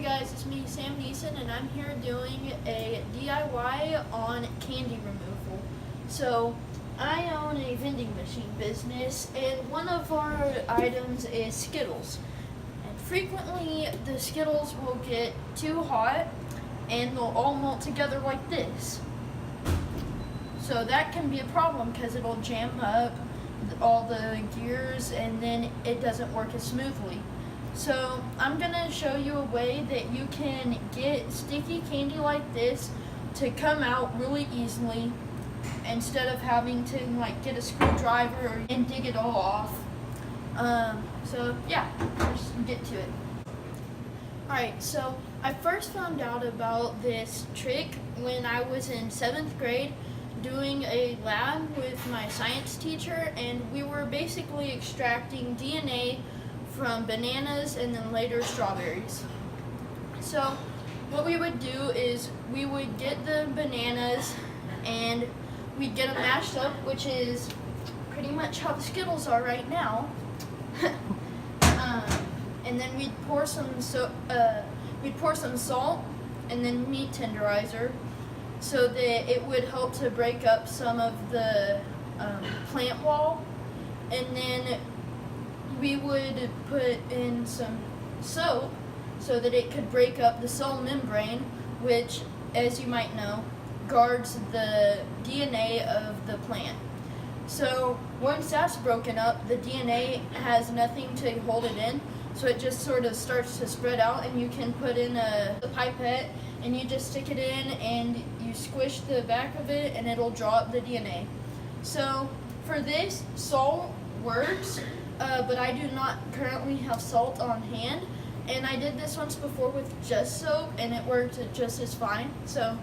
guys, it's me, Sam Neeson, and I'm here doing a DIY on candy removal. So, I own a vending machine business, and one of our items is Skittles. And frequently, the Skittles will get too hot, and they'll all melt together like this. So that can be a problem because it'll jam up all the gears, and then it doesn't work as smoothly. So I'm gonna show you a way that you can get sticky candy like this to come out really easily instead of having to get a screwdriver and dig it all off. So yeah, let's get to it. Alright, so I first found out about this trick when I was in 7th grade doing a lab with my science teacher, and we were basically extracting DNA from bananas and then later strawberries. So what we would do is we would get the bananas and we'd get them mashed up, which is pretty much how the Skittles are right now. And then we'd pour some salt and then meat tenderizer so that it would help to break up some of the plant wall. And then we would put in some soap so that it could break up the cell membrane, which, as you might know, guards the DNA of the plant. So once that's broken up, the DNA has nothing to hold it in, so it just sort of starts to spread out, and you can put in a pipette and you just stick it in and you squish the back of it and it'll draw up the DNA. So for this, salt works, but I do not currently have salt on hand, and I did this once before with just soap and it worked just as fine, so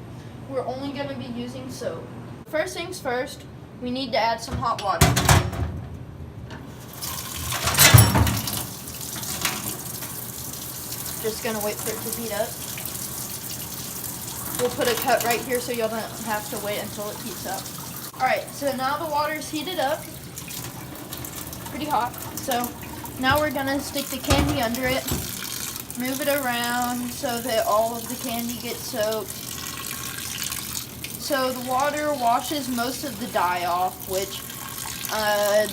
we're only going to be using soap. First things first, we need to add some hot water. Just going to wait for it to heat up. We'll put a cut right here so y'all don't have to wait until it heats up. Alright, so now the water's heated up. Pretty hot. So now we're going to stick the candy under it, move it around so that all of the candy gets soaked. So the water washes most of the dye off, which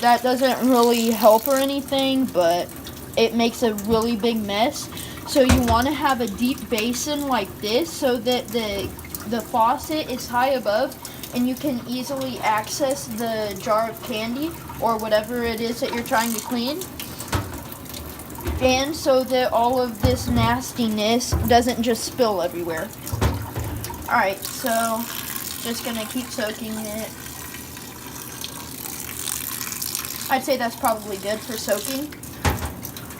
that doesn't really help or anything, but it makes a really big mess. So you want to have a deep basin like this so that the faucet is high above and you can easily access the jar of candy or whatever it is that you're trying to clean. And so that all of this nastiness doesn't just spill everywhere. Alright, so just gonna keep soaking it. I'd say that's probably good for soaking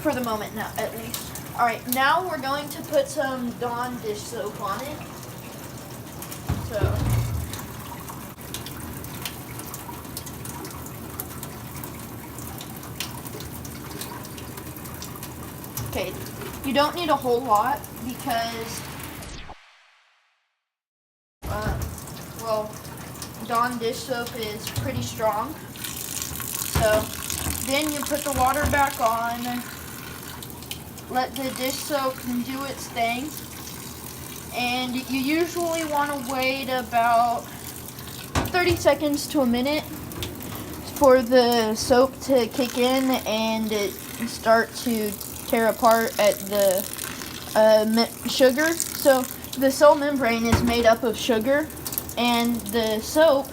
for the moment now, at least. Alright, now we're going to put some Dawn dish soap on it. So okay, you don't need a whole lot because well, Dawn dish soap is pretty strong. So then you put the water back on, let the dish soap do its thing, and you usually want to wait about 30 seconds to a minute for the soap to kick in and it start to tear apart at the sugar. So the cell membrane is made up of sugar, and the soap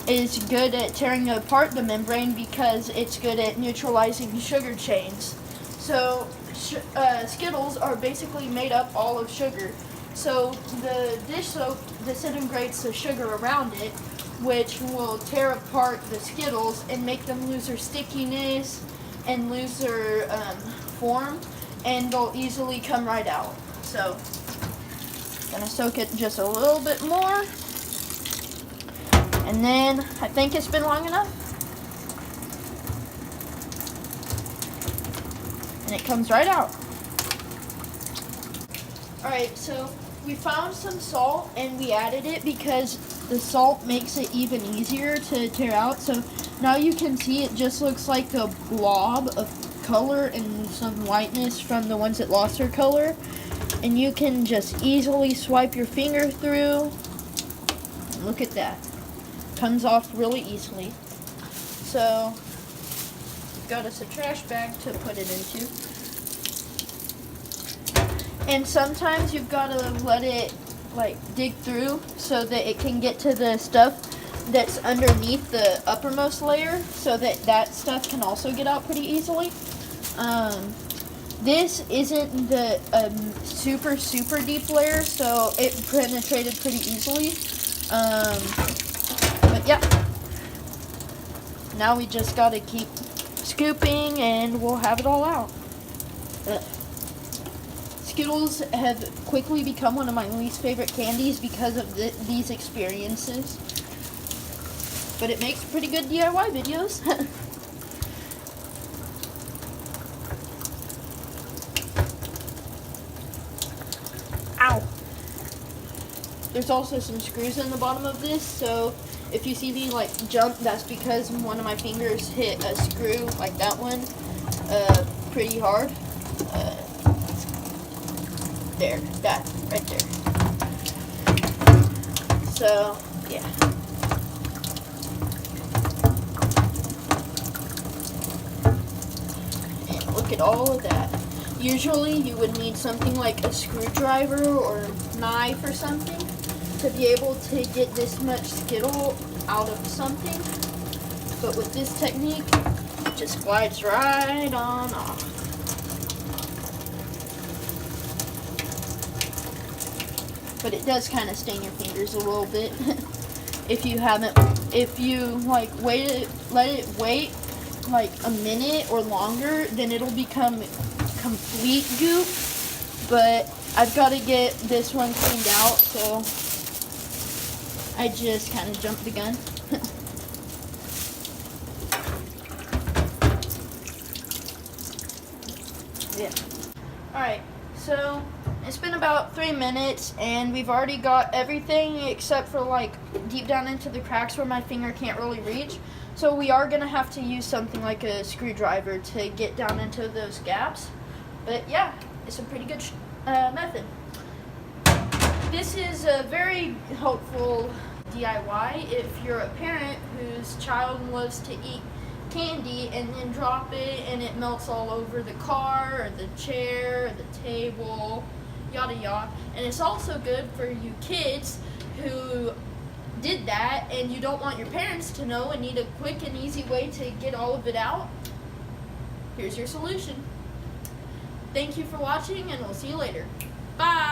is good at tearing apart the membrane because it's good at neutralizing sugar chains. So Skittles are basically made up all of sugar. So the dish soap disintegrates the sugar around it, which will tear apart the Skittles and make them lose their stickiness and lose their form, and they'll easily come right out. So gonna soak it just a little bit more, and then I think it's been long enough. And it comes right out. Alright, so we found some salt and we added it because the salt makes it even easier to tear out. So now you can see it just looks like a blob of color and some whiteness from the ones that lost their color. and you can just easily swipe your finger through. Look at that. Comes off really easily. So, got us a trash bag to put it into. And sometimes you've got to let it like dig through so that it can get to the stuff that's underneath the uppermost layer, so that stuff can also get out pretty easily. This isn't the super deep layer, so it penetrated pretty easily. But yeah, now we just gotta keep scooping and we'll have it all out. Skittles have quickly become one of my least favorite candies because of these experiences. But it makes pretty good DIY videos. Ow! There's also some screws in the bottom of this, so if you see me like jump, that's because one of my fingers hit a screw, like that one, pretty hard. There, that, right there. So, yeah. And look at all of that. Usually you would need something like a screwdriver or knife or something to be able to get this much Skittle out of something. But with this technique, it just glides right on off. But it does kind of stain your fingers a little bit. If you like let it wait like a minute or longer, then it'll become complete goop. But I've got to get this one cleaned out, so I just kind of jumped the gun. Yeah. Alright, so it's been about 3 minutes and we've already got everything except for like deep down into the cracks where my finger can't really reach. So we are going to have to use something like a screwdriver to get down into those gaps. But yeah, it's a pretty good method. This is a very helpful DIY if you're a parent whose child loves to eat candy and then drop it and it melts all over the car or the chair or the table, yada yada. And it's also good for you kids who did that and you don't want your parents to know and need a quick and easy way to get all of it out. Here's your solution. Thank you for watching and we'll see you later. Bye!